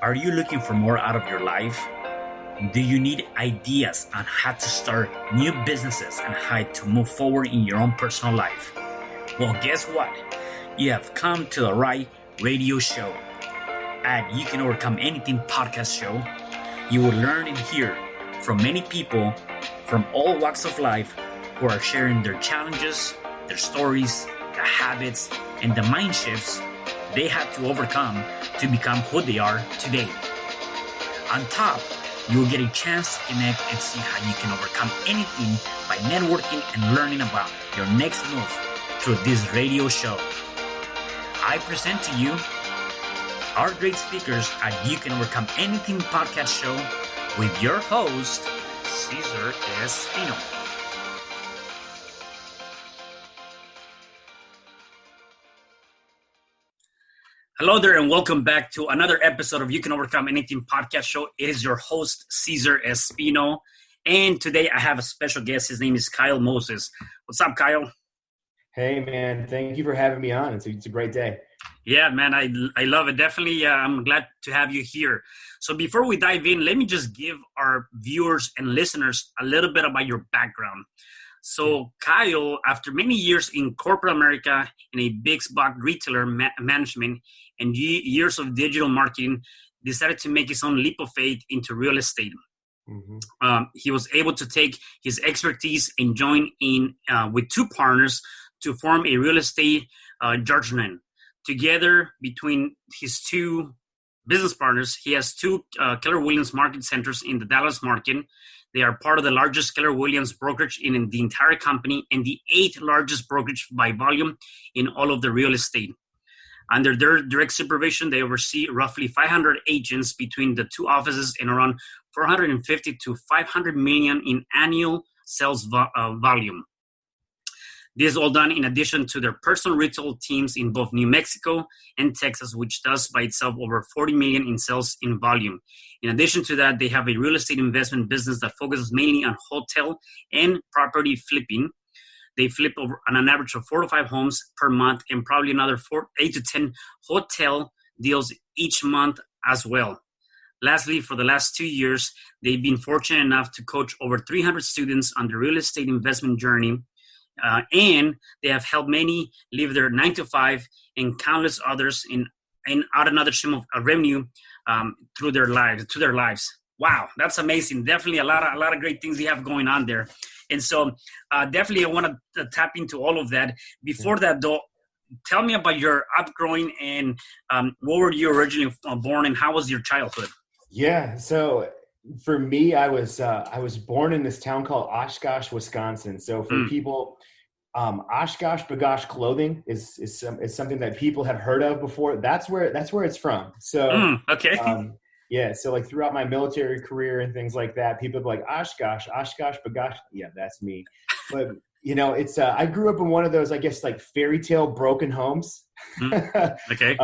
Are you looking for more out of your life? Do you need ideas on how to start new businesses and how to move forward in your own personal life? Well, guess what? You have come to the right radio show. At You Can Overcome Anything podcast show, you will learn and hear from many people from all walks of life who are sharing their challenges, their stories, the habits, and the mind shifts they had to overcome to become who they are today. On top, you will get a chance to connect and see how you can overcome anything by networking and learning about your next move through this radio show. I present to you our great speakers at You Can Overcome Anything podcast show with your host, Cesar Espino. Hello there, and welcome back to another episode of You Can Overcome Anything podcast show. It is your host, Cesar Espino, and today I have a special guest. His name is Kyle Moses. What's up, Kyle? Hey, man. Thank you for having me on. It's a great day. Yeah, man, I love it. Definitely, I'm glad to have you here. So before we dive in, let me just give our viewers and listeners a little bit about your background. So Kyle, after many years in corporate America in a big box retailer management and years of digital marketing, decided to make his own leap of faith into real estate. Mm-hmm. He was able to take his expertise and join in with two partners to form a real estate juggernaut. Together, between his two business partners, he has two Keller Williams Market Centers in the Dallas market. They are part of the largest Keller Williams brokerage in the entire company and the 8th largest brokerage by volume in all of the real estate. Under their direct supervision, they oversee roughly 500 agents between the two offices and around 450 to 500 million in annual sales volume. This is all done in addition to their personal retail teams in both New Mexico and Texas, which does by itself over 40 million in sales in volume. In addition to that, they have a real estate investment business that focuses mainly on hotel and property flipping. They flip over on an average of 4 to 5 homes per month and probably another 8 to 10 hotel deals each month as well. Lastly, for the last 2 years, they've been fortunate enough to coach over 300 students on the real estate investment journey. And they have helped many live their 9-to-5 and countless others in out another stream of revenue through their lives. Wow, that's amazing. Definitely a lot of great things you have going on there. And so definitely I want to tap into all of that. Before that, though, tell me about your upgrowing and where were you originally born and how was your childhood? Yeah, so for me, I was born in this town called Oshkosh, Wisconsin. So for people, Oshkosh Bagosh clothing is something that people have heard of before. That's where it's from. So okay. Yeah, so like throughout my military career and things like that, people be like Oshkosh Bagosh. Yeah, that's me. But you know, it's I grew up in one of those, I guess, like fairy tale broken homes. Okay.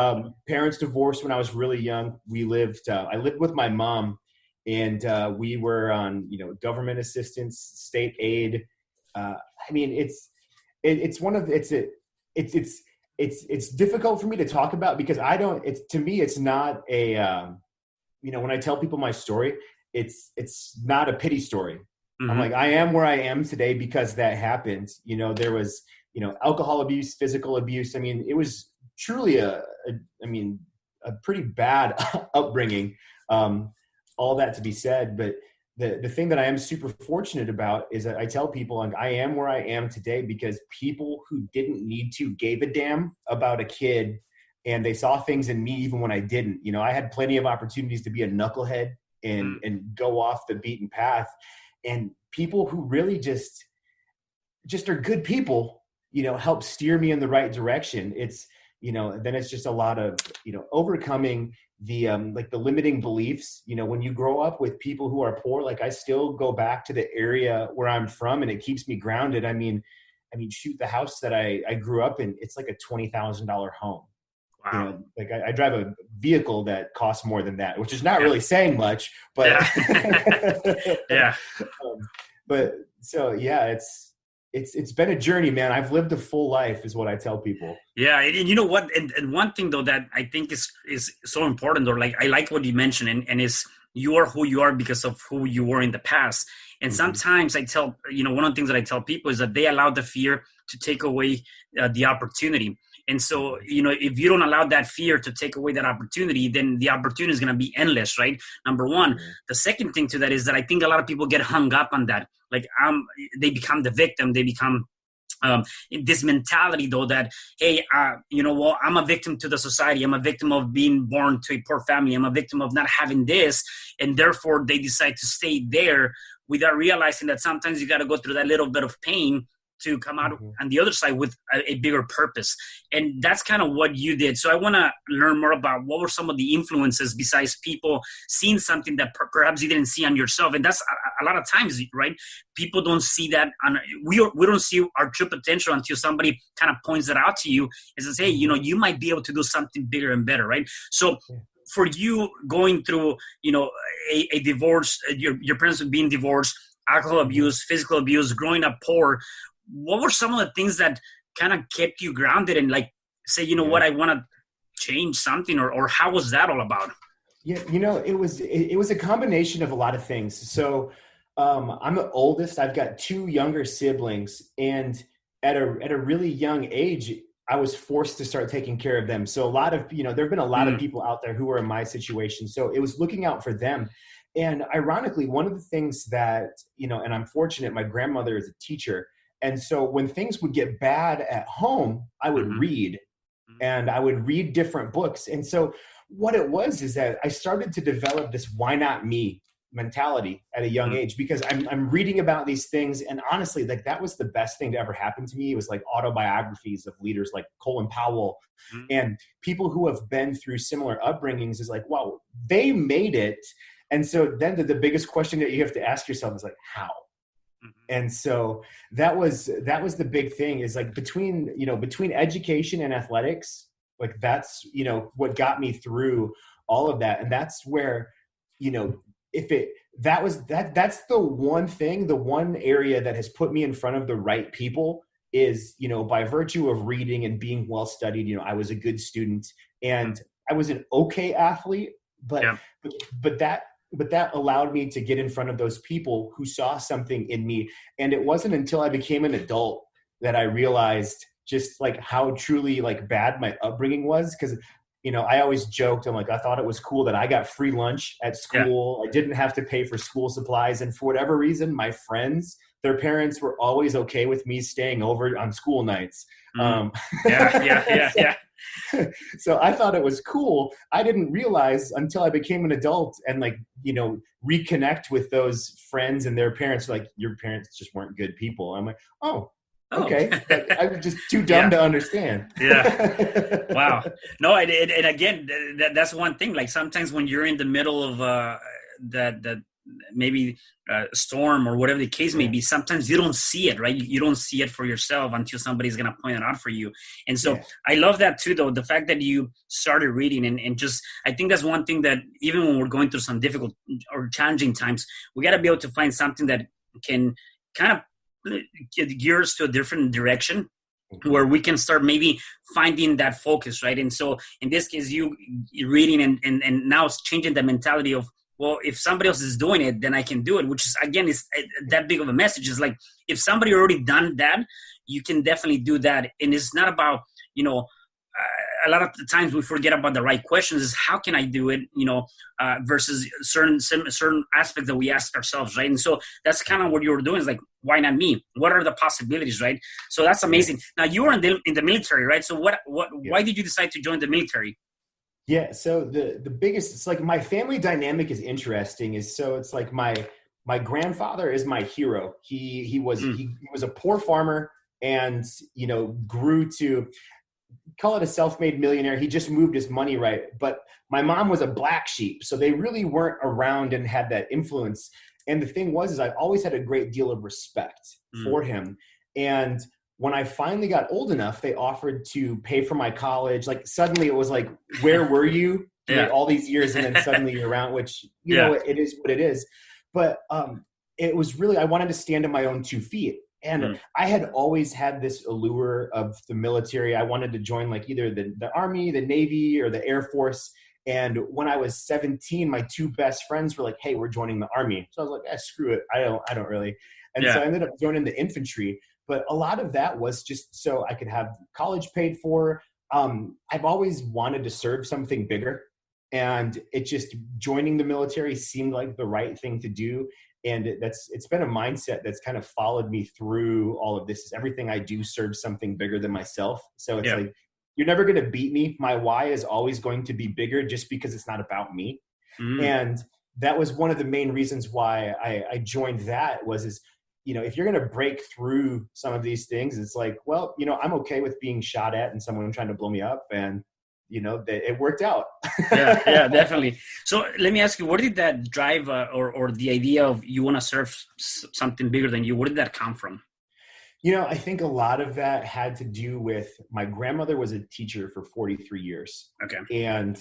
Parents divorced when I was really young. I lived with my mom. And we were on, government assistance, state aid. I mean, it's difficult for me to talk about because to me, it's not a, when I tell people my story, it's not a pity story. Mm-hmm. I'm like, I am where I am today because that happened. There was, alcohol abuse, physical abuse. I mean, it was truly a pretty bad upbringing. All that to be said, but the thing that I am super fortunate about is that I tell people, like, I am where I am today because people who didn't need to gave a damn about a kid, and they saw things in me even when I didn't. I had plenty of opportunities to be a knucklehead and go off the beaten path, and people who really just are good people, help steer me in the right direction. It's then it's just a lot of overcoming the limiting beliefs. When you grow up with people who are poor, like I still go back to the area where I'm from and it keeps me grounded. I mean, shoot, the house that I grew up in, it's like a $20,000 home. Wow. I drive a vehicle that costs more than that, which is not really saying much, but yeah. but so yeah, it's it's been a journey, man. I've lived a full life is what I tell people. Yeah. And you know what? And one thing though, that I think is so important, or like, I like what you mentioned, and is you are who you are because of who you were in the past. And sometimes I tell, one of the things that I tell people is that they allow the fear to take away the opportunity. And so, if you don't allow that fear to take away that opportunity, then the opportunity is going to be endless, right? Number one. The second thing to that is that I think a lot of people get hung up on that. Like, they become the victim. They become this mentality, though, that, hey, I'm a victim to the society. I'm a victim of being born to a poor family. I'm a victim of not having this. And therefore, they decide to stay there without realizing that sometimes you got to go through that little bit of pain to come out on the other side with a bigger purpose. And that's kind of what you did. So I want to learn more about what were some of the influences besides people seeing something that perhaps you didn't see on yourself. And that's a lot of times, right? People don't see that. We don't see our true potential until somebody kind of points it out to you and says, hey, you might be able to do something bigger and better, right? So for you going through, a divorce, your parents being divorced, alcohol abuse, physical abuse, growing up poor, what were some of the things that kind of kept you grounded and like say, what, I want to change something, or how was that all about? Yeah. It was a combination of a lot of things. So I'm the oldest. I've got two younger siblings, and at a really young age, I was forced to start taking care of them. So a lot of, there've been a lot of people out there who are in my situation. So it was looking out for them. And ironically, one of the things that, and I'm fortunate, my grandmother is a teacher. And so when things would get bad at home, I would read, and I would read different books. And so what it was is that I started to develop this why not me mentality at a young age, because I'm reading about these things. And honestly, like, that was the best thing to ever happen to me. It was like autobiographies of leaders like Colin Powell and people who have been through similar upbringings. Is like, wow, they made it. And so then the biggest question that you have to ask yourself is like, how? And so that was the big thing, is like between education and athletics, like that's, what got me through all of that. And that's where, that's the one area that has put me in front of the right people is, by virtue of reading and being well studied, I was a good student and I was an okay athlete, but that allowed me to get in front of those people who saw something in me. And it wasn't until I became an adult that I realized just like how truly like bad my upbringing was. Cause I always joked, I'm like, I thought it was cool that I got free lunch at school. I didn't have to pay for school supplies. And for whatever reason, my friends, their parents were always okay with me staying over on school nights. So I thought it was cool. I didn't realize until I became an adult and like, reconnect with those friends and their parents, like, your parents just weren't good people. I'm like, oh, okay. Like, I was just too dumb to understand. Wow. No, and again, that's one thing. Like sometimes when you're in the middle of that maybe storm or whatever the case may be, sometimes you don't see it, right? You don't see it for yourself until somebody's going to point it out for you. And so I love that too, though, the fact that you started reading and just, I think that's one thing that even when we're going through some difficult or challenging times, we got to be able to find something that can kind of gear us to a different direction where we can start maybe finding that focus, right? And so in this case, you reading and now it's changing the mentality of, well, if somebody else is doing it, then I can do it, which is, again, is that big of a message. It's like, if somebody already done that, you can definitely do that. And it's not about, a lot of the times we forget about the right questions is how can I do it, versus certain aspects that we ask ourselves, right? And so that's kind of what you were doing is like, why not me? What are the possibilities, right? So that's amazing. Now you were in the military, right? So why did you decide to join the military? Yeah. So the biggest, it's like my family dynamic is interesting. It's like my grandfather is my hero. He was a poor farmer and, grew to call it a self-made millionaire. He just moved his money right. But my mom was a black sheep. So they really weren't around and had that influence. And the thing was, I always had a great deal of respect for him. And when I finally got old enough, they offered to pay for my college. Like suddenly it was like, where were you all these years? And then suddenly you're around, which, it is what it is. But it was really, I wanted to stand on my own 2 feet. And I had always had this allure of the military. I wanted to join like either the Army, the Navy, or the Air Force. And when I was 17, my two best friends were like, "Hey, we're joining the Army." So I was like, screw it. I don't really. And so I ended up joining the infantry. But a lot of that was just so I could have college paid for. I've always wanted to serve something bigger. And it just joining the military seemed like the right thing to do. And it's been a mindset that's kind of followed me through all of this. Is everything I do serves something bigger than myself. So it's like, you're never going to beat me. My why is always going to be bigger just because it's not about me. And that was one of the main reasons why I joined that is, if you're going to break through some of these things, it's like, well, I'm okay with being shot at and someone trying to blow me up, and it worked out. yeah, definitely. So let me ask you, where did that drive or the idea of you want to serve something bigger than you, where did that come from? I think a lot of that had to do with my grandmother was a teacher for 43 years. Okay. And,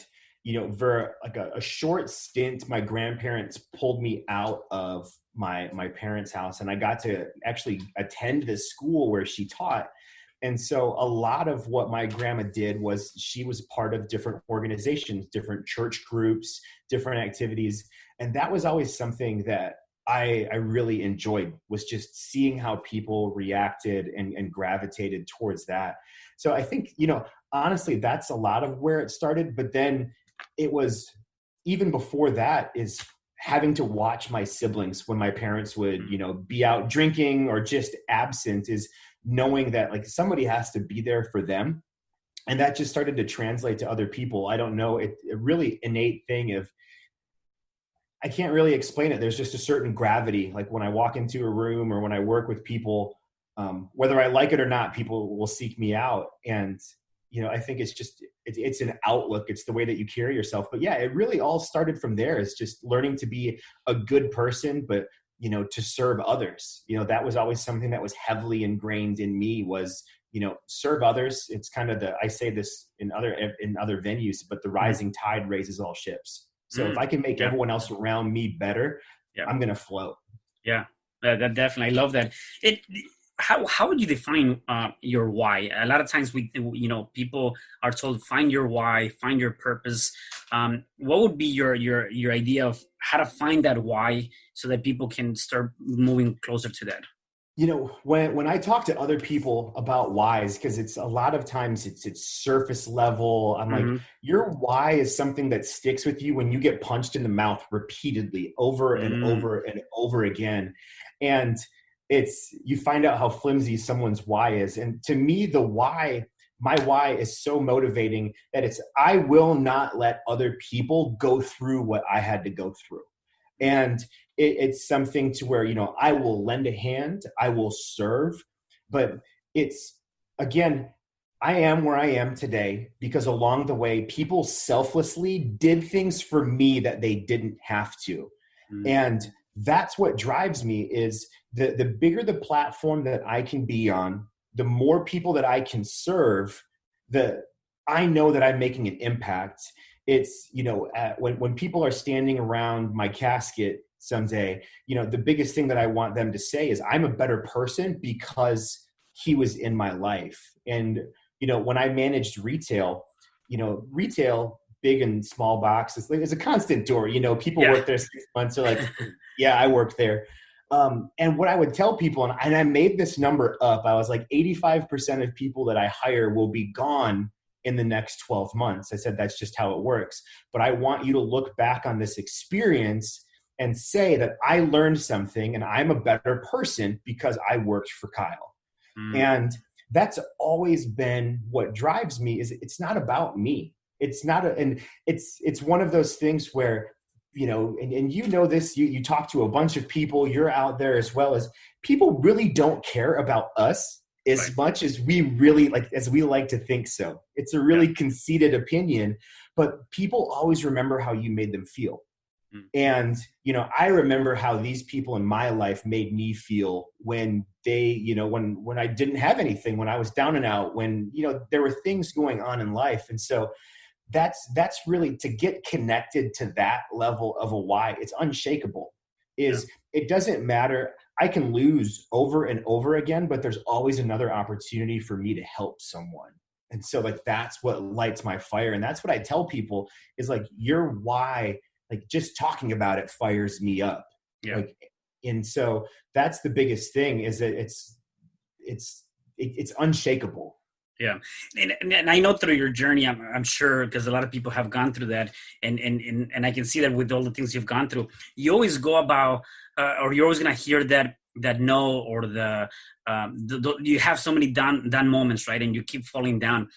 for like a short stint, my grandparents pulled me out of my parents' house, and I got to actually attend this school where she taught. And so a lot of what my grandma did was she was part of different organizations, different church groups, different activities. And that was always something that I really enjoyed, was just seeing how people reacted and gravitated towards that. So I think, honestly, that's a lot of where it started. But then it was even before that is having to watch my siblings when my parents would, be out drinking or just absent, is knowing that like somebody has to be there for them. And that just started to translate to other people. I don't know, it really innate thing of, I can't really explain it. There's just a certain gravity. Like when I walk into a room or when I work with people, whether I like it or not, people will seek me out. And, I think it's just, it's an outlook. It's the way that you carry yourself. But yeah, it really all started from there. It's just learning to be a good person, but, to serve others. That was always something that was heavily ingrained in me was, serve others. It's kind of I say this in other venues, but the rising tide raises all ships. So if I can make everyone else around me better, I'm going to float. Yeah, that definitely. I love that. How would you define your why? A lot of times people are told, find your why, find your purpose. What would be your idea of how to find that why so that people can start moving closer to that? When I talk to other people about whys, because it's a lot of times it's surface level. I'm like, your why is something that sticks with you when you get punched in the mouth repeatedly over and over and over again. And you find out how flimsy someone's why is. And to me, my why is so motivating that I will not let other people go through what I had to go through. And it's something to where, I will lend a hand, I will serve, but again, I am where I am today because along the way, people selflessly did things for me that they didn't have to. And that's what drives me is the bigger the platform that I can be on, the more people that I can serve, I know that I'm making an impact. It's, when people are standing around my casket someday, the biggest thing that I want them to say is I'm a better person because he was in my life. And, when I managed retail, big and small boxes, it's a constant door, people work there 6 months. They're like, yeah, I work there. And what I would tell people, and I made this number up, I was like 85% of people that I hire will be gone in the next 12 months. I said, that's just how it works. But I want you to look back on this experience and say that I learned something and I'm a better person because I worked for Kyle. And that's always been what drives me is it's not about me. It's not and it's one of those things where, and this, you talk to a bunch of people, you're out there as well, as people really don't care about us as much as we really as we like to think so. It's a really conceited opinion, but people always remember how you made them feel. And, I remember how these people in my life made me feel when they, when I didn't have anything, when I was down and out, when, there were things going on in life. And so that's really to get connected to that level of a why. It's unshakable. It doesn't matter I can lose over and over again, but there's always another opportunity for me to help someone. And so like, that's what lights my fire. And that's what I tell people is like, your why, like just talking about it fires me up. Yeah. Like, and so that's the biggest thing is that it's unshakable. Yeah. And I know through your journey, I'm sure, because a lot of people have gone through that. And I can see that with all the things you've gone through, you always go about, or you're always going to hear that no, or you have so many down moments, right? And you keep falling down.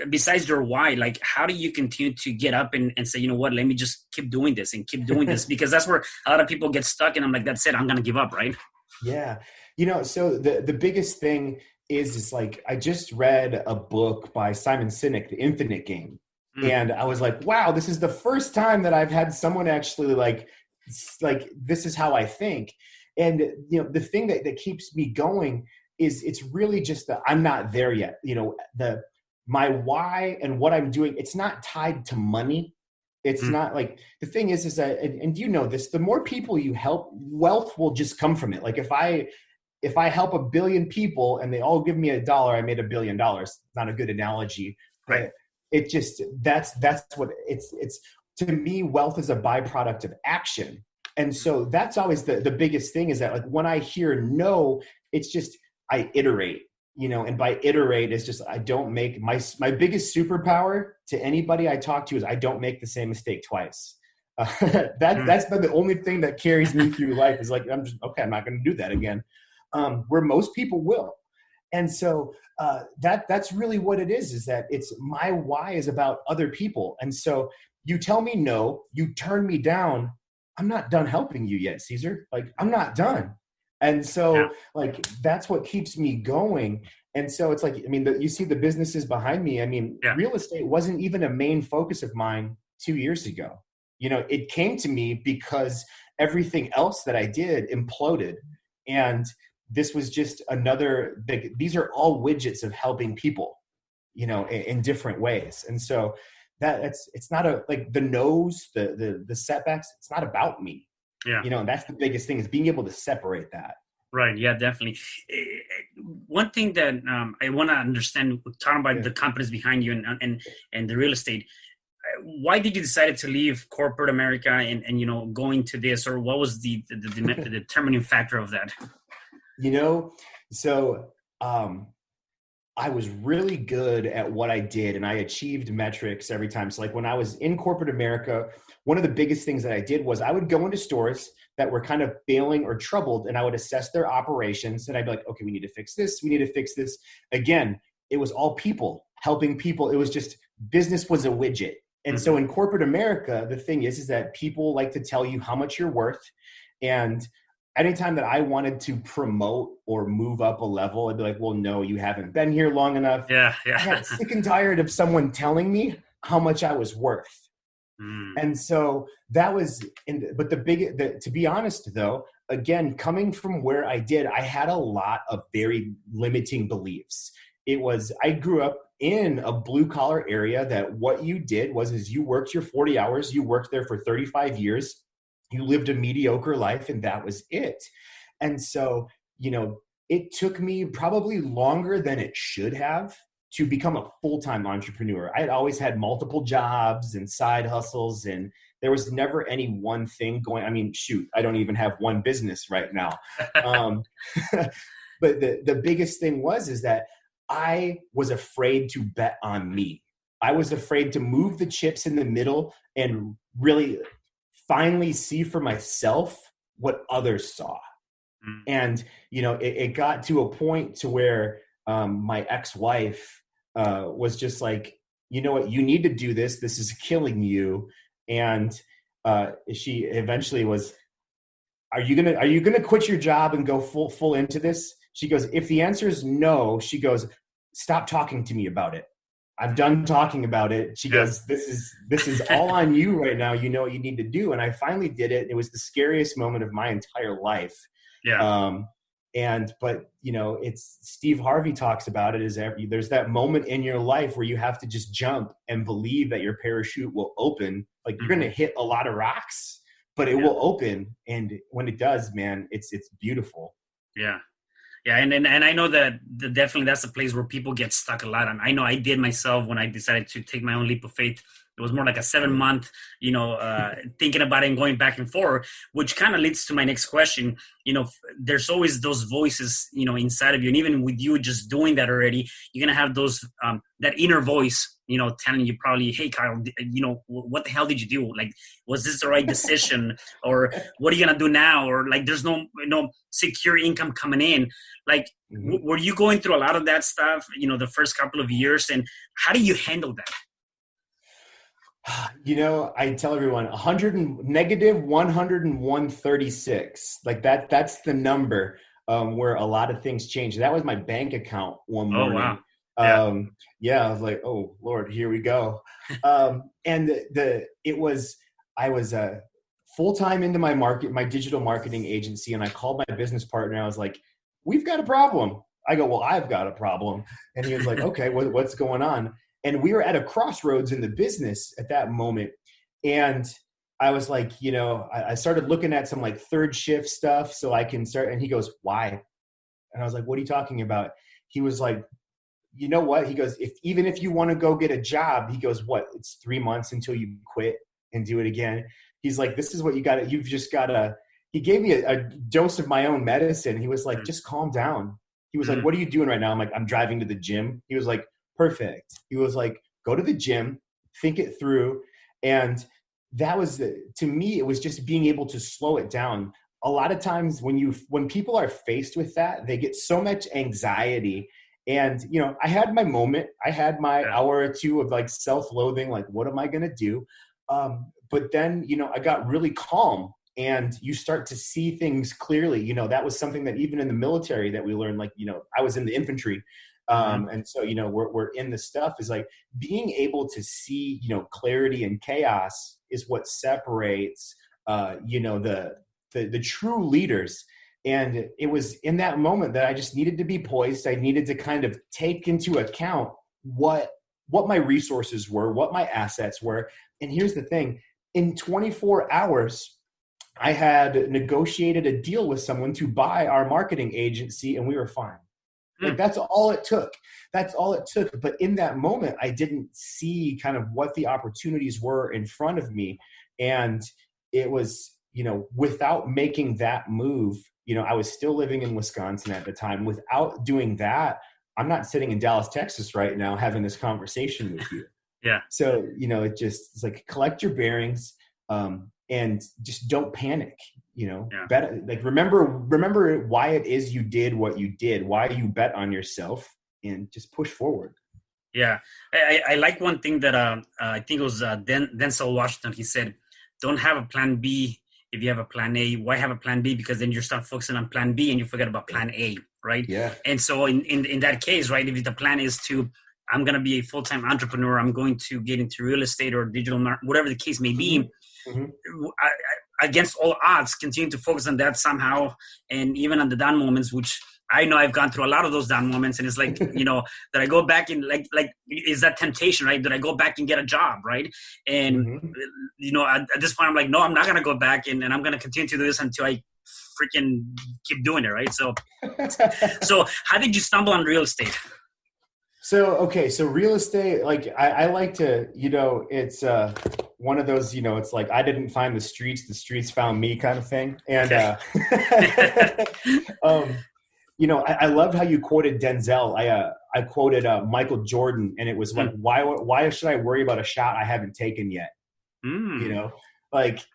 Besides your why, like how do you continue to get up and say, you know what, let me just keep doing this and keep doing this? Because that's where a lot of people get stuck, and I'm like, that's it, I'm going to give up, right? Yeah. So the biggest thing is like, I just read a book by Simon Sinek, The Infinite Game. And I was like, wow, this is the first time that I've had someone actually like, this is how I think. And, the thing that keeps me going is it's really just that I'm not there yet. My why and what I'm doing, it's not tied to money. It's not like, the thing is that, and you know this, the more people you help, wealth will just come from it. Like if I help 1 billion people and they all give me $1, I made $1 billion. Not a good analogy, right? It just, that's what it's to me, wealth is a byproduct of action. And so that's always the biggest thing is that like when I hear no, it's just, I iterate, and by iterate is just, I don't make my biggest superpower to anybody I talk to is I don't make the same mistake twice. That's been the only thing that carries me through life is like, I'm not going to do that again. Where most people will. And so that's really what it is that it's my why is about other people. And so you tell me no, you turn me down. I'm not done helping you yet, Caesar. Like I'm not done. And so like, that's what keeps me going. And so it's like, you see the businesses behind me. Real estate wasn't even a main focus of mine 2 years ago. It came to me because everything else that I did imploded. And this was just these are all widgets of helping people, in different ways. And so it's not like the no's, the setbacks, it's not about me. Yeah. And that's the biggest thing is being able to separate that. Right. Yeah, definitely. One thing that I want to understand, talking about the companies behind you and the real estate, why did you decide to leave corporate America and go into this, or what was the determining factor of that? So I was really good at what I did and I achieved metrics every time. So like when I was in corporate America, one of the biggest things that I did was I would go into stores that were kind of failing or troubled and I would assess their operations and I'd be like, okay, we need to fix this. We need to fix this. Again, it was all people, helping people. It was just business was a widget. And so in corporate America, the thing is that people like to tell you how much you're worth. And anytime that I wanted to promote or move up a level, I'd be like, well, no, you haven't been here long enough. Yeah. I got sick and tired of someone telling me how much I was worth. And so that was, but to be honest though, again, coming from where I did, I had a lot of very limiting beliefs. I grew up in a blue collar area that what you did is you worked your 40 hours, you worked there for 35 years. You lived a mediocre life and that was it. And so, it took me probably longer than it should have to become a full-time entrepreneur. I had always had multiple jobs and side hustles and there was never any one thing going. I don't even have one business right now. But the biggest thing is that I was afraid to bet on me. I was afraid to move the chips in the middle and really finally see for myself what others saw. And, it got to a point to where my ex-wife was just like, you know what, you need to do this. This is killing you. And she eventually was, are you gonna quit your job and go full into this? She goes, if the answer is no, she goes, stop talking to me about it. I'm done talking about it. She goes, this is all on you right now. You know what you need to do. And I finally did it. It was the scariest moment of my entire life. Yeah. But it's Steve Harvey talks about it there's that moment in your life where you have to just jump and believe that your parachute will open. Like you're going to hit a lot of rocks, but it will open. And when it does, man, it's beautiful. Yeah. Yeah. And I know that definitely that's a place where people get stuck a lot. And I know I did myself when I decided to take my own leap of faith. It was more like a 7-month, thinking about it and going back and forth, which kind of leads to my next question. There's always those voices, inside of you. And even with you just doing that already, you're going to have those, that inner voice, telling you probably, hey, Kyle, what the hell did you do? Like, was this the right decision? Or what are you going to do now? Or like, there's no secure income coming in. Like, were you going through a lot of that stuff, the first couple of years? And how do you handle that? I tell everyone negative 101.36. Like that's the number where a lot of things change. That was my bank account one morning. Oh, wow. I was like, oh Lord, here we go. And I was full-time into my digital marketing agency. And I called my business partner. I was like, we've got a problem. I go, well, I've got a problem. And he was like, okay, what's going on? And we were at a crossroads in the business at that moment. And I was like, I started looking at some like third shift stuff so I can start. And he goes, why? And I was like, what are you talking about? He was like, you know what? He goes, even if you want to go get a job, he goes, what? It's 3 months until you quit and do it again. He's like, this is what you've just got to, he gave me a dose of my own medicine. He was like, just calm down. He was like, what are you doing right now? I'm like, I'm driving to the gym. He was like, perfect. He was like, go to the gym, think it through. And that was, to me, it was just being able to slow it down. A lot of times when people are faced with that, they get so much anxiety. And, I had my moment. I had my hour or two of like self-loathing, like, what am I going to do? But then, I got really calm and you start to see things clearly. That was something that even in the military that we learned, like, I was in the infantry. And so, we're in the stuff is like being able to see, clarity and chaos is what separates, the true leaders. And it was in that moment that I just needed to be poised. I needed to kind of take into account what my resources were, what my assets were. And here's the thing, in 24 hours, I had negotiated a deal with someone to buy our marketing agency and we were fine. Like that's all it took. But in that moment, I didn't see kind of what the opportunities were in front of me. And it was, without making that move, I was still living in Wisconsin at the time. Without doing that, I'm not sitting in Dallas, Texas right now having this conversation with you. Yeah. So, it's like collect your bearings and just don't panic. Bet, like remember why it is you did what you did, why you bet on yourself, and just push forward. Yeah. I like one thing that I think it was Denzel Washington. He said, don't have a plan B if you have a plan A. Why have a plan B? Because then you start focusing on plan B and you forget about plan A, right? Yeah. And so in that case, right, if the plan is I'm going to be a full-time entrepreneur, I'm going to get into real estate or digital marketing, whatever the case may be, against all odds, continue to focus on that somehow. And even on the down moments, which I know I've gone through a lot of those down moments. And it's like, that I go back and like, is that temptation, right? That I go back and get a job, right? And, at this point, I'm like, no, I'm not going to go back and I'm going to continue to do this until I freaking keep doing it, right? So how did you stumble on real estate? So real estate, like I like to, it's one of those, it's like I didn't find the streets found me kind of thing. And, I loved how you quoted Denzel. I quoted Michael Jordan, and it was like, why should I worry about a shot I haven't taken yet? Like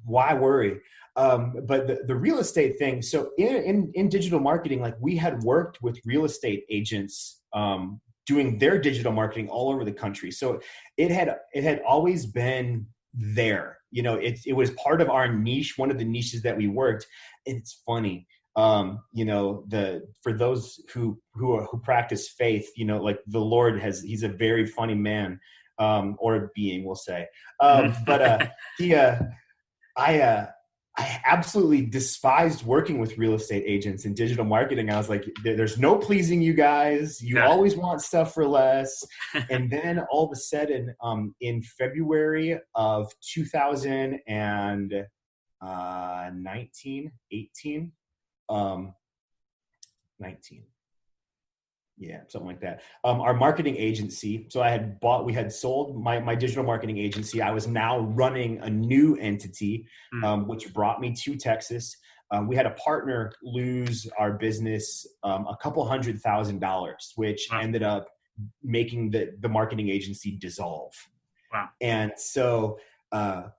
why worry? But the real estate thing. So in digital marketing, like we had worked with real estate agents doing their digital marketing all over the country. So it had always been there. It was part of our niche, one of the niches that we worked. And it's funny. For those who practice faith, like the Lord he's a very funny man, or being, we'll say. But I absolutely despised working with real estate agents and digital marketing. I was like, there's no pleasing you guys. You always want stuff for less. And then all of a sudden, in February of 2019, 18, 19. Yeah, something like that. Our marketing agency. So we had sold my digital marketing agency. I was now running a new entity, which brought me to Texas. We had a partner lose our business a couple $100,000, which ended up making the marketing agency dissolve. Wow. And so the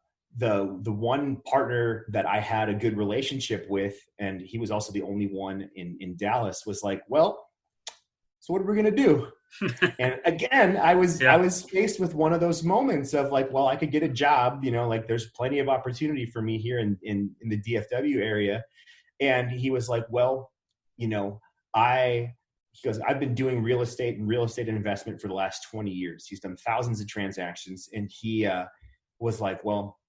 one partner that I had a good relationship with, and he was also the only one in Dallas, was like, well, so what are we going to do? And again, I was faced with one of those moments of like, well, I could get a job, like there's plenty of opportunity for me here in the DFW area. And he was like, well, he goes, I've been doing real estate and real estate investment for the last 20 years. He's done thousands of transactions. And he was like, well,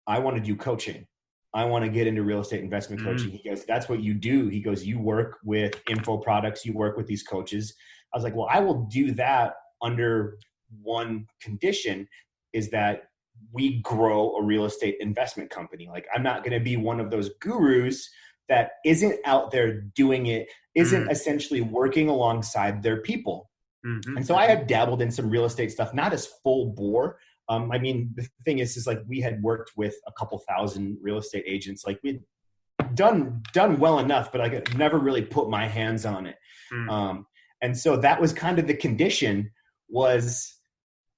I want to do coaching. I want to get into real estate investment coaching. He goes, that's what you do. He goes, you work with info products. You work with these coaches. I was like, well, I will do that under one condition, is that we grow a real estate investment company. Like, I'm not going to be one of those gurus that isn't out there doing it, isn't essentially working alongside their people. And so I had dabbled in some real estate stuff, not as full bore. I mean, the thing is like we had worked with a couple thousand real estate agents. Like we'd done well enough, but I could never really put my hands on it. And so that was kind of the condition was,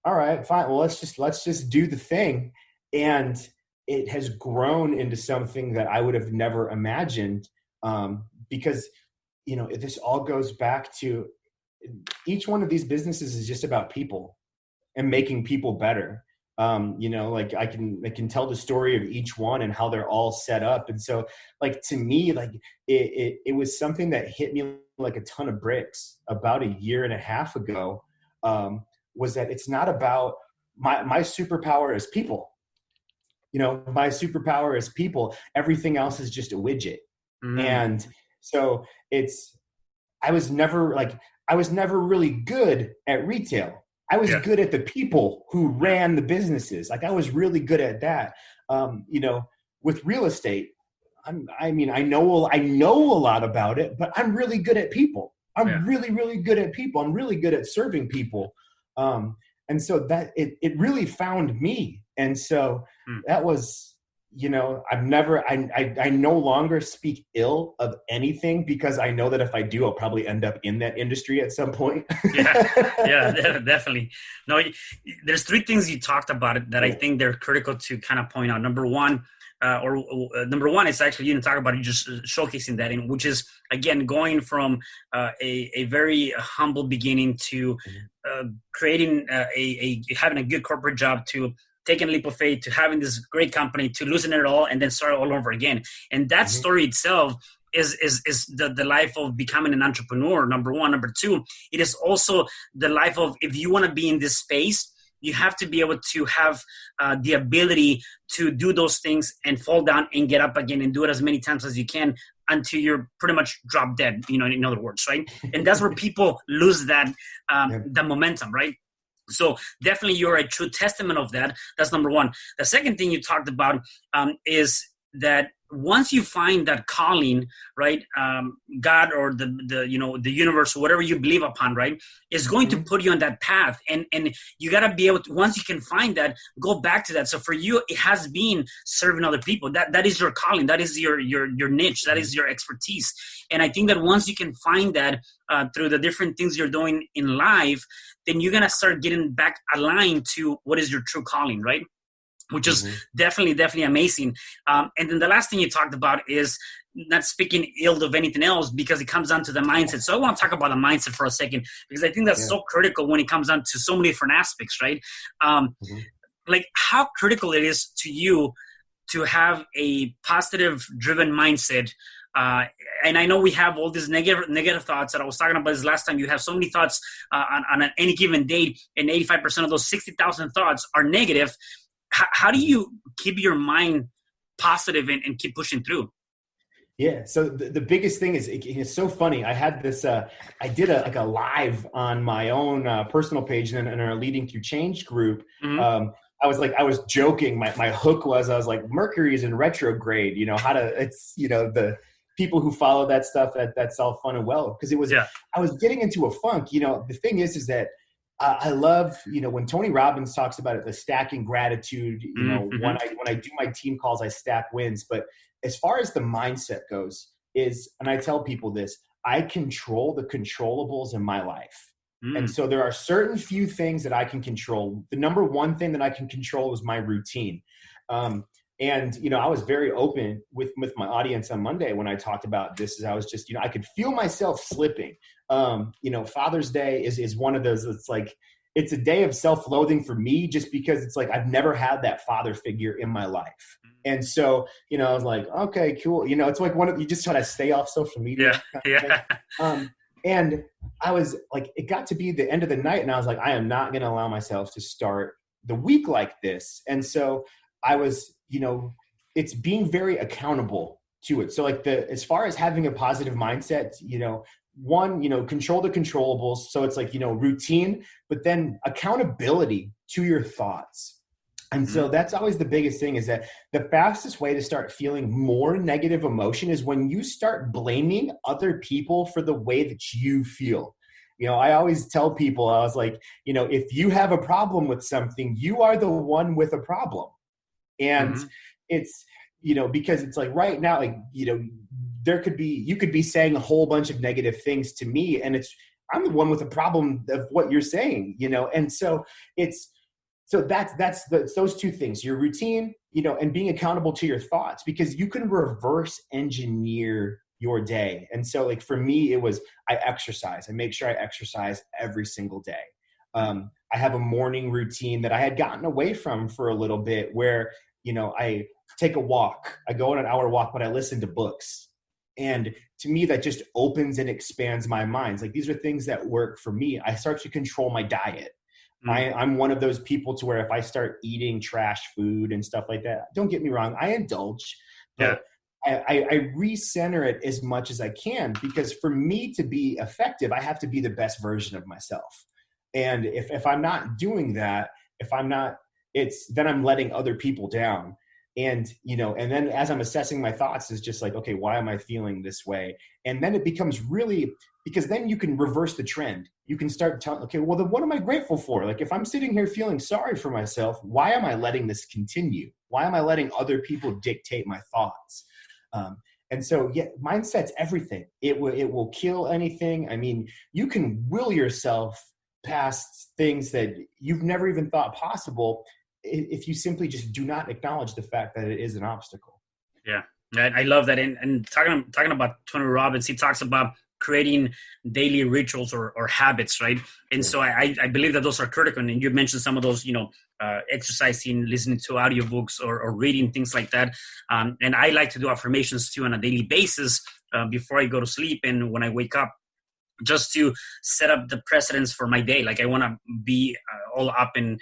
all right, fine. Well, let's just do the thing. And it has grown into something that I would have never imagined. Because, this all goes back to each one of these businesses is just about people and making people better. Like I can tell the story of each one and how they're all set up. And so like, to me, like it was something that hit me like a ton of bricks about a year and a half ago, was that it's not about my superpower is people. My superpower is people. Everything else is just a widget. And so I was never really good at retail. I was good at the people who ran the businesses. Like I was really good at that. With real estate, I know a lot about it, but I'm really good at people. I'm really, really good at people. I'm really good at serving people. And so that it really found me. And so that was, I no longer speak ill of anything because I know that if I do, I'll probably end up in that industry at some point. Yeah, definitely. No, there's three things you talked about that I think they're critical to kind of point out. Number one is actually, you didn't talk about it, just showcasing that, which is, again, going from a very humble beginning to creating having a good corporate job, to taking a leap of faith, to having this great company, to losing it all and then start all over again. And that story itself is the life of becoming an entrepreneur, number one. Number two, it is also the life of, if you want to be in this space, you have to be able to have the ability to do those things and fall down and get up again and do it as many times as you can until you're pretty much drop dead, in other words, right? And that's where people lose that momentum, right? So definitely you're a true testament of that. That's number one. The second thing you talked about is that once you find that calling, right, God or the universe, whatever you believe upon, right, is going to put you on that path. And you got to be able to, once you can find that, go back to that. So for you, it has been serving other people. That is your calling. That is your niche. That is your expertise. And I think that once you can find that through the different things you're doing in life, then you're going to start getting back aligned to what is your true calling, right? Which is definitely amazing. And then the last thing you talked about is not speaking ill of anything else, because it comes down to the mindset. So I want to talk about the mindset for a second, because I think that's so critical when it comes down to so many different aspects, right? Like how critical it is to you to have a positive driven mindset. And I know we have all these negative thoughts that I was talking about this last time. You have so many thoughts on any given day, and 85% of those 60,000 thoughts are negative. How do you keep your mind positive and keep pushing through. Yeah. So the biggest thing is, it's so funny. I had this, I did a live on my own personal page and in our Leading Through Change group. Mm-hmm. I was joking. My hook was, I was like, Mercury is in retrograde, it's, the people who follow that stuff, that's all fun and well. Cause I was getting into a funk. The thing is that I love, when Tony Robbins talks about it, the stacking gratitude, Mm-hmm. when I do my team calls, I stack wins. But as far as the mindset goes and I tell people this, I control the controllables in my life. And so there are certain few things that I can control. The number one thing that I can control is my routine. And, I was very open with my audience on Monday when I talked about this. Is I was just, I could feel myself slipping. Father's Day is one of those, it's like, it's a day of self-loathing for me, just because it's like, I've never had that father figure in my life. And so, I was like, okay, cool. It's like you just try to stay off social media. Yeah. And I was like, it got to be the end of the night and I was like, I am not going to allow myself to start the week like this. And so I was, it's being very accountable to it. So like as far as having a positive mindset, one, control the controllables. So it's like, routine, but then accountability to your thoughts. And so that's always the biggest thing, is that the fastest way to start feeling more negative emotion is when you start blaming other people for the way that you feel. I always tell people, I was like, if you have a problem with something, you are the one with a problem. And it's, because it's like right now, like, you could be saying a whole bunch of negative things to me, and I'm the one with a problem of what you're saying, and so that's those two things, your routine, and being accountable to your thoughts, because you can reverse engineer your day. And so like for me, it was, I exercise. I make sure I exercise every single day. I have a morning routine that I had gotten away from for a little bit, where, I take a walk. I go on an hour walk, but I listen to books. And to me, that just opens and expands my mind. Like, these are things that work for me. I start to control my diet. I'm one of those people to where if I start eating trash food and stuff like that, don't get me wrong, I indulge, but I recenter it as much as I can, because for me to be effective, I have to be the best version of myself. And if I'm not doing that, then I'm letting other people down. And, and then as I'm assessing my thoughts, is just like, okay, why am I feeling this way? And then it becomes really, because then you can reverse the trend. You can start telling, okay, well, then what am I grateful for? Like, if I'm sitting here feeling sorry for myself, why am I letting this continue? Why am I letting other people dictate my thoughts? And so, mindset's everything. It will kill anything. I mean, you can will yourself past things that you've never even thought possible, if you simply just do not acknowledge the fact that it is an obstacle. Yeah, I love that. And talking about Tony Robbins, he talks about creating daily rituals or habits, right? And so I believe that those are critical. And you mentioned some of those, exercising, listening to audiobooks or reading, things like that. And I like to do affirmations too on a daily basis before I go to sleep and when I wake up, just to set up the precedence for my day. Like, I want to be all up and,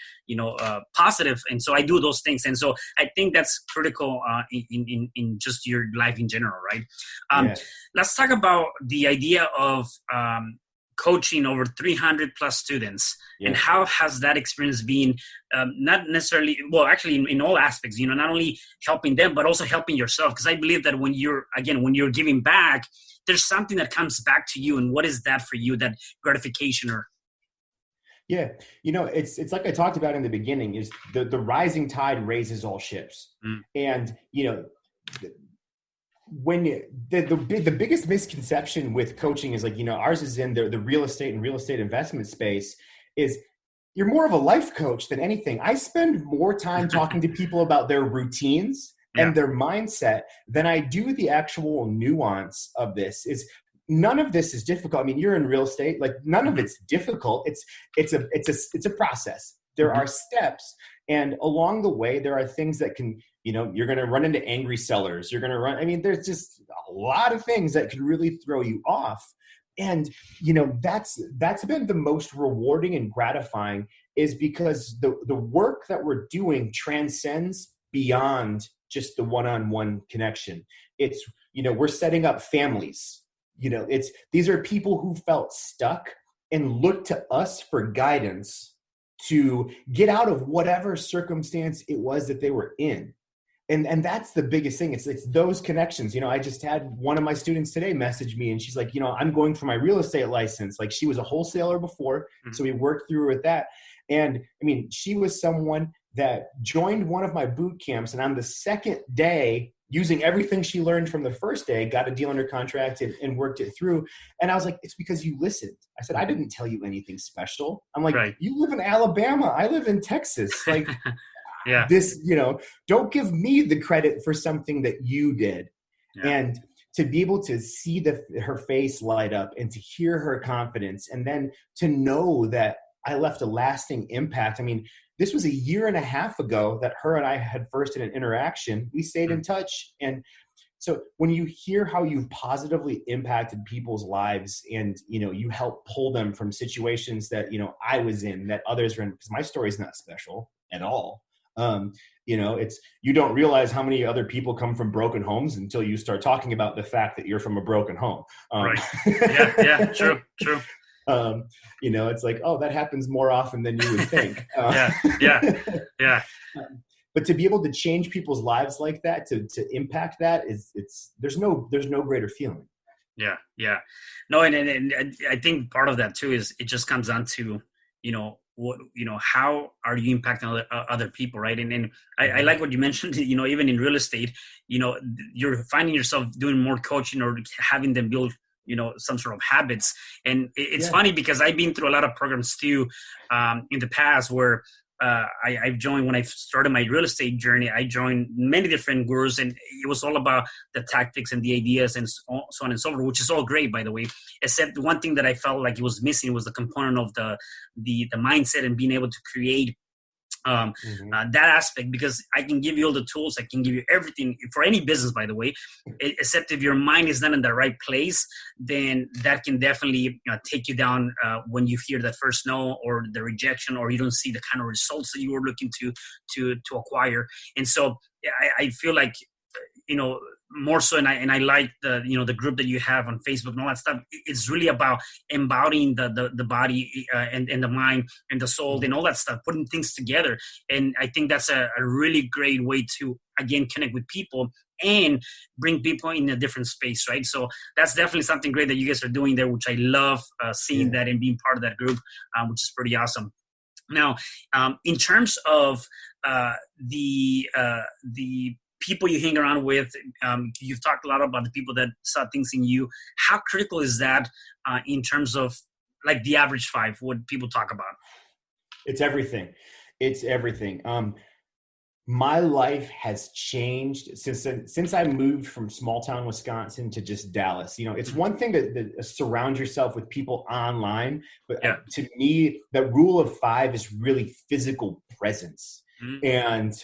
positive. And so I do those things. And so I think that's critical in just your life in general, right? Let's talk about the idea of coaching over 300 plus students and how has that experience been, not necessarily, well, actually in all aspects, not only helping them, but also helping yourself. Because I believe that when you're giving back, there's something that comes back to you. And what is that for you, that gratification or? Yeah. It's like I talked about in the beginning, is the rising tide raises all ships. And, when the biggest misconception with coaching is like, ours is in the real estate and real estate investment space, is you're more of a life coach than anything. I spend more time talking to people about their routines and their mindset than I do the actual nuance of this. Is none of this is difficult. I mean, you're in real estate, like none of it's difficult. It's a process. There are steps, and along the way, there are things that can, you're going to run into angry sellers. You're going to there's just a lot of things that can really throw you off. And, that's been the most rewarding and gratifying, is because the work that we're doing transcends beyond just the one-on-one connection. It's, we're setting up families. These are people who felt stuck and looked to us for guidance to get out of whatever circumstance it was that they were in. And that's the biggest thing. It's those connections. I just had one of my students today message me, and she's like, I'm going for my real estate license. Like, she was a wholesaler before. So we worked through with that. And I mean, she was someone that joined one of my boot camps, and on the second day, using everything she learned from the first day, got a deal under contract and worked it through. And I was like, it's because you listened. I said, I didn't tell you anything special. I'm like, right. You live in Alabama. I live in Texas. Like, yeah. This, don't give me the credit for something that you did. Yeah. And to be able to see her face light up and to hear her confidence, and then to know that I left a lasting impact. I mean, this was 1.5 years ago that her and I had first had an interaction. We stayed in touch. And so when you hear how you've positively impacted people's lives, and, you help pull them from situations that, I was in, that others were in, because my story is not special at all. It's, you don't realize how many other people come from broken homes until you start talking about the fact that you're from a broken home. Right. Yeah. True. It's like, oh, that happens more often than you would think. Yeah. But to be able to change people's lives like that, to impact that, there's no greater feeling. Yeah. No, and I think part of that too is it just comes down to, how are you impacting other people, right? And I like what you mentioned, even in real estate, you're finding yourself doing more coaching or having them build, some sort of habits. And it's funny because I've been through a lot of programs too, in the past where I've joined, when I started my real estate journey, I joined many different gurus, and it was all about the tactics and the ideas and so on and so forth, which is all great, by the way, except one thing that I felt like it was missing was the component of the mindset and being able to create that aspect, because I can give you all the tools, I can give you everything for any business, by the way, except if your mind is not in the right place, then that can definitely take you down when you hear that first no, or the rejection, or you don't see the kind of results that you were looking to acquire. And so I feel like, more so, and I like the group that you have on Facebook and all that stuff. It's really about embodying the body and the mind and the soul and all that stuff, putting things together. And I think that's a really great way to, again, connect with people and bring people in a different space, right? So that's definitely something great that you guys are doing there, which I love seeing that and being part of that group, which is pretty awesome. Now, in terms of the people you hang around with, you've talked a lot about the people that saw things in you. How critical is that in terms of like the average 5, what people talk about? It's everything. My life has changed since I moved from small town Wisconsin to just Dallas. It's one thing to surround yourself with people online, but to me, the rule of 5 is really physical presence. And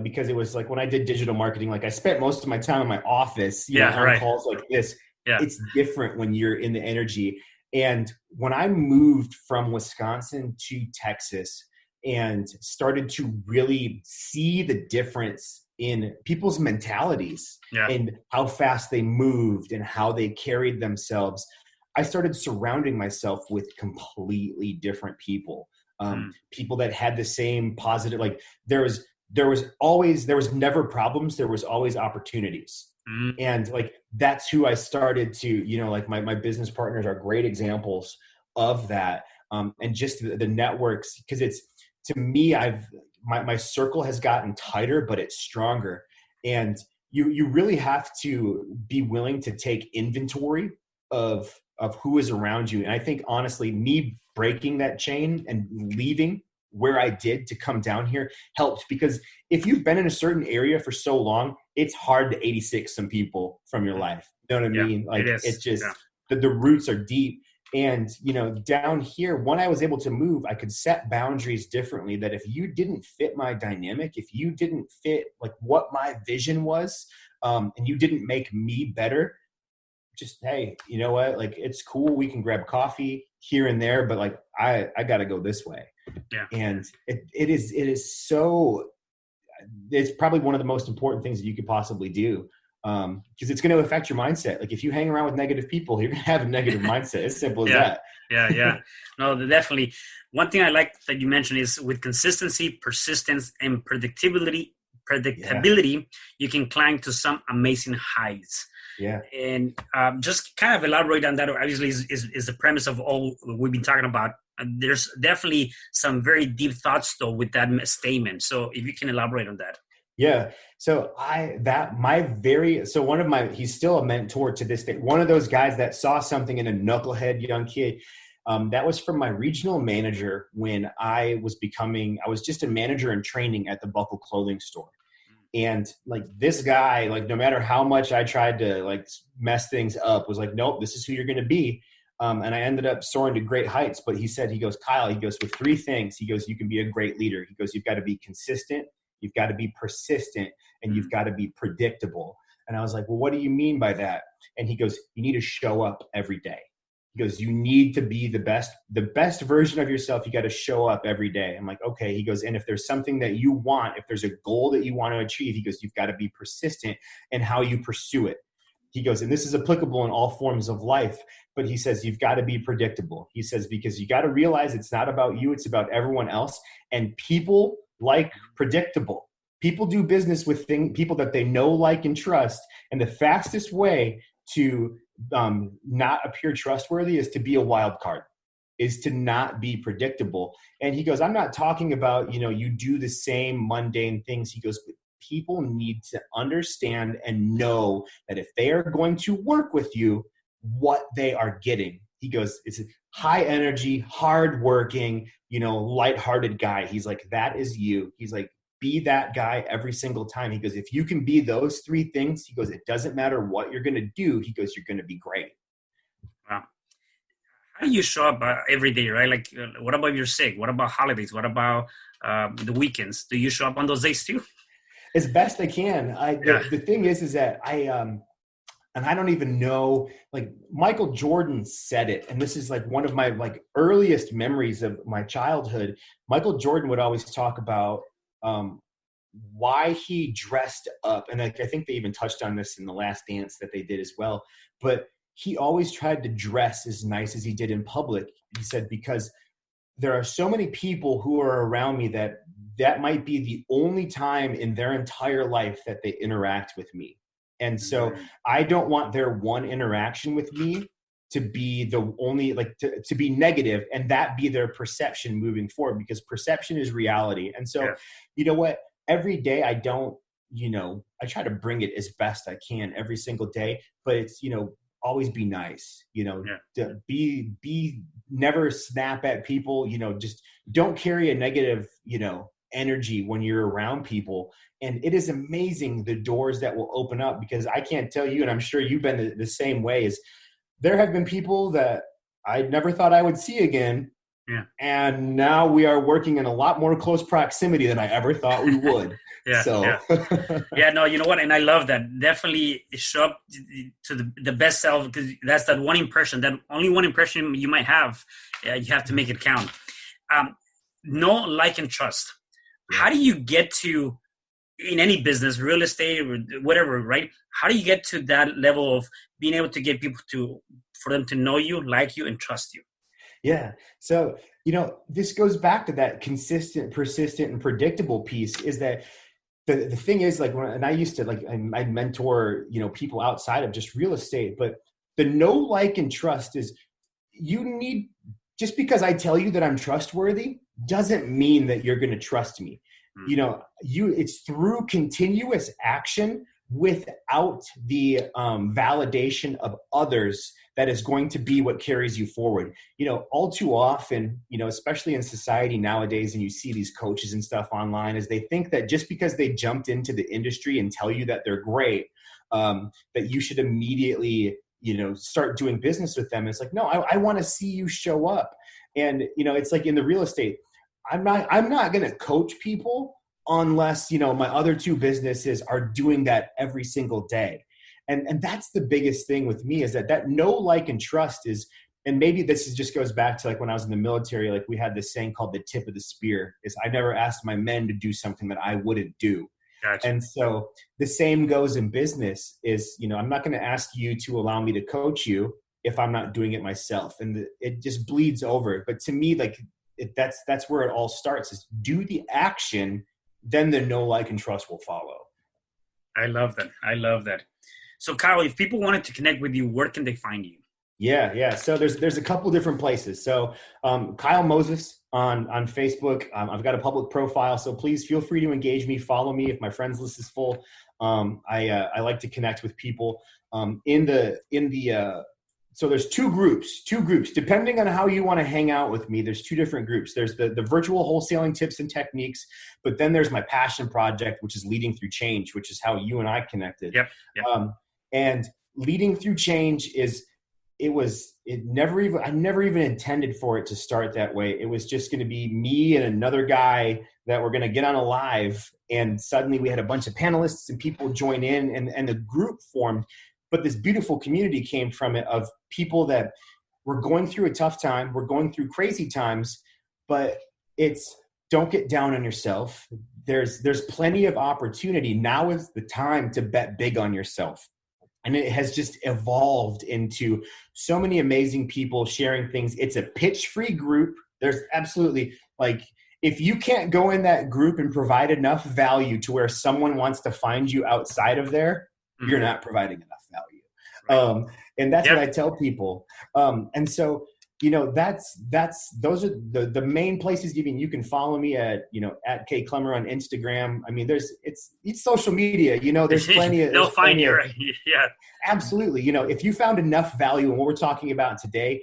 because it was like when I did digital marketing, like I spent most of my time in my office, on calls like this. Yeah. It's different when you're in the energy. And when I moved from Wisconsin to Texas and started to really see the difference in people's mentalities and how fast they moved and how they carried themselves, I started surrounding myself with completely different people, people that had the same positive, like there was never problems. There was always opportunities. And like, that's who I started to, like my business partners are great examples of that. And just the networks, because it's, to me, my circle has gotten tighter, but it's stronger. And you really have to be willing to take inventory of who is around you. And I think honestly, me breaking that chain and leaving where I did to come down here helped, because if you've been in a certain area for so long, it's hard to 86 some people from your life. You know what I mean? Like it's just the roots are deep. And, down here, when I was able to move, I could set boundaries differently, that if you didn't fit my dynamic, if you didn't fit like what my vision was, and you didn't make me better, just, hey, you know what? Like, it's cool. We can grab coffee here and there, but like, I got to go this way. Yeah. And it is so, it's probably one of the most important things that you could possibly do. Because it's going to affect your mindset. Like if you hang around with negative people, you're going to have a negative mindset. As simple as that. Yeah. No, definitely. One thing I like that you mentioned is with consistency, persistence, and predictability, you can climb to some amazing heights. Yeah. And just kind of elaborate on that, obviously, is the premise of all we've been talking about. There's definitely some very deep thoughts, though, with that statement. So if you can elaborate on that. Yeah. So he's still a mentor to this day. One of those guys that saw something in a knucklehead young kid. That was from my regional manager when I was just a manager in training at the Buckle clothing store. And like this guy, like no matter how much I tried to like mess things up, was like, nope, this is who you're going to be. And I ended up soaring to great heights. But he goes, Kyle, with 3 things, he goes, you can be a great leader. He goes, you've got to be consistent, you've got to be persistent, and you've got to be predictable. And I was like, well, what do you mean by that? And he goes, you need to show up every day. He goes, you need to be the best version of yourself. You got to show up every day. I'm like, okay. He goes, and if there's something that you want, if there's a goal that you want to achieve, he goes, you've got to be persistent in how you pursue it. He goes, and this is applicable in all forms of life, but he says, you've got to be predictable. He says, because you got to realize it's not about you, it's about everyone else. And people like predictable. People do business with people that they know, like, and trust. And the fastest way to not appear trustworthy is to be a wild card, is to not be predictable. And he goes, I'm not talking about, you do the same mundane things. He goes, but people need to understand and know that if they are going to work with you, what they are getting. He goes, it's a high energy, hardworking, lighthearted guy. He's like, that is you. He's like, be that guy every single time. He goes, if you can be those 3 things, he goes, it doesn't matter what you're going to do. He goes, you're going to be great. Wow. How do you show up every day, right? Like, what about you're sick? What about holidays? What about the weekends? Do you show up on those days too? As best I can. The thing is that and I don't even know, like Michael Jordan said it. And this is like one of my like earliest memories of my childhood. Michael Jordan would always talk about why he dressed up. And I think they even touched on this in the Last Dance that they did as well. But he always tried to dress as nice as he did in public. He said, because there are so many people who are around me that might be the only time in their entire life that they interact with me. And so I don't want their one interaction with me to be the only, like to be negative, and that be their perception moving forward, because perception is reality. And so, you know what, every day I I try to bring it as best I can every single day, but it's, always be nice, to be never snap at people, just don't carry a negative, energy when you're around people. And it is amazing the doors that will open up, because I can't tell you, and I'm sure you've been the same way, is there have been people that I never thought I would see again. Yeah. And now we are working in a lot more close proximity than I ever thought we would. No, you know what? And I love that. Definitely show up to the best self, because that's that one impression, that only one impression you might have. You have to make it count. Know, like, and trust. Yeah. How do you get to, in any business, real estate or whatever, right? How do you get to that level of being able to get people for them to know you, like you, and trust you? Yeah. So, this goes back to that consistent, persistent, and predictable piece, is that the thing is, like, and I used to, I mentor, people outside of just real estate, but the know, like, and trust is, just because I tell you that I'm trustworthy doesn't mean that you're going to trust me. It's through continuous action without the validation of others that is going to be what carries you forward. All too often, especially in society nowadays, and you see these coaches and stuff online, is they think that just because they jumped into the industry and tell you that they're great, that you should immediately, start doing business with them. It's like, no, I want to see you show up. And, it's like in the real estate, I'm not going to coach people unless, my other 2 businesses are doing that every single day. And that's the biggest thing with me, is that know, like, and trust is and maybe this just goes back to like when I was in the military, like we had this saying called the tip of the spear, is I never asked my men to do something that I wouldn't do. Gotcha. And so the same goes in business is, I'm not going to ask you to allow me to coach you if I'm not doing it myself. And it just bleeds over. But to me, like that's where it all starts, is do the action, then the know, like, and trust will follow. I love that. So Kyle, if people wanted to connect with you, where can they find you? Yeah. So there's a couple different places. So Kyle Moses on Facebook. I've got a public profile, so please feel free to engage me. Follow me if my friends list is full. I like to connect with people. So there's two groups, depending on how you want to hang out with me. There's two different groups. There's the virtual wholesaling tips and techniques, but then there's my passion project, which is leading through change, which is how you and I connected. Yep. And leading through change I never even intended for it to start that way. It was just going to be me and another guy that were going to get on a live, and suddenly we had a bunch of panelists and people join in, and the group formed. But this beautiful community came from it, of people that were going through a tough time, we're going through crazy times, but it's don't get down on yourself. There's plenty of opportunity. Now is the time to bet big on yourself. And it has just evolved into so many amazing people sharing things. It's a pitch-free group. There's absolutely, like, if you can't go in that group and provide enough value to where someone wants to find you outside of there, you're not providing enough value. Right. And that's what I tell people. And so, those are the main places. Even you can follow me at Klemmer on Instagram. I mean, it's social media, there's plenty of, they'll find you, right? Yeah, absolutely. If you found enough value in what we're talking about today,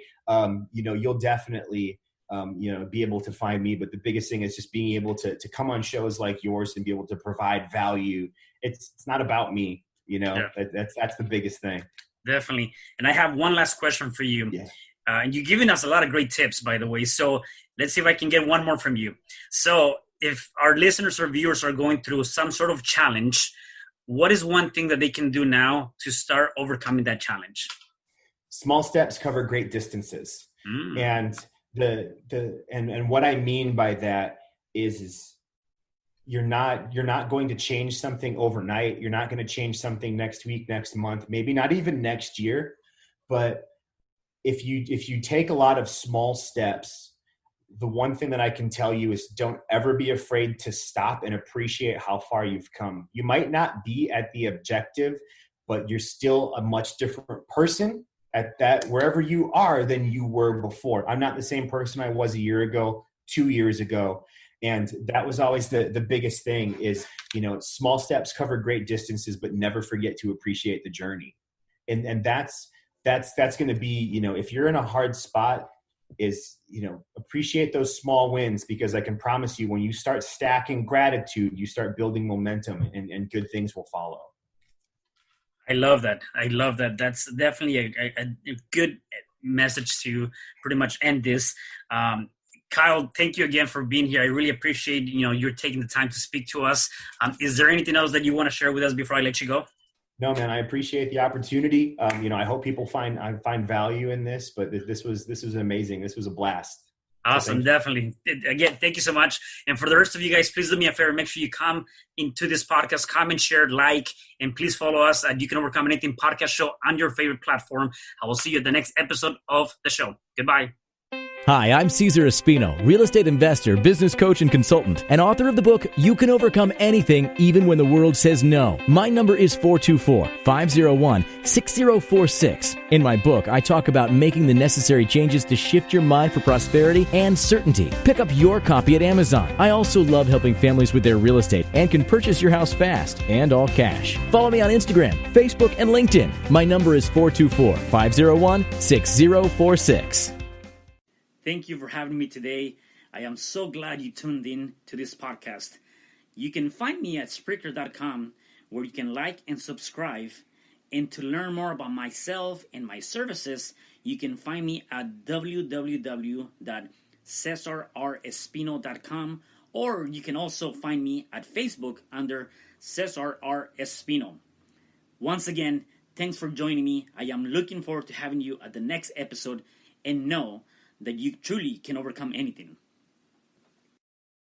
you'll definitely, be able to find me. But the biggest thing is just being able to come on shows like yours and be able to provide value. It's not about me, that's the biggest thing. Definitely. And I have one last question for you. Yeah. And you've given us a lot of great tips, by the way. So let's see if I can get one more from you. So if our listeners or viewers are going through some sort of challenge, what is one thing that they can do now to start overcoming that challenge? Small steps cover great distances. And and what I mean by that is you're not going to change something overnight. You're not going to change something next week, next month, maybe not even next year. But if you take a lot of small steps, the one thing that I can tell you is don't ever be afraid to stop and appreciate how far you've come. You might not be at the objective, but you're still a much different person at that, wherever you are, than you were before. I'm not the same person I was a year ago, 2 years ago. And that was always the biggest thing is, small steps cover great distances, but never forget to appreciate the journey. And that's going to be, if you're in a hard spot, is, appreciate those small wins, because I can promise you, when you start stacking gratitude, you start building momentum, and good things will follow. I love that. That's definitely a good message to pretty much end this. Kyle, thank you again for being here. I really appreciate, you're taking the time to speak to us. Is there anything else that you want to share with us before I let you go? No, man, I appreciate the opportunity. I hope people find value in this, but this was amazing. This was a blast. Awesome. So definitely. Again, thank you so much. And for the rest of you guys, please do me a favor. Make sure you come into this podcast, comment, share, like, and please follow us at You Can Overcome Anything podcast show on your favorite platform. I will see you at the next episode of the show. Goodbye. Hi, I'm Cesar Espino, real estate investor, business coach, and consultant, and author of the book, You Can Overcome Anything, Even When the World Says No. My number is 424-501-6046. In my book, I talk about making the necessary changes to shift your mind for prosperity and certainty. Pick up your copy at Amazon. I also love helping families with their real estate and can purchase your house fast and all cash. Follow me on Instagram, Facebook, and LinkedIn. My number is 424-501-6046. Thank you for having me today. I am so glad you tuned in to this podcast. You can find me at Spreaker.com, where you can like and subscribe. And to learn more about myself and my services, you can find me at www.cesarrespino.com, or you can also find me at Facebook under Cesar R. Espino. Once again, thanks for joining me. I am looking forward to having you at the next episode. and know that you truly can overcome anything.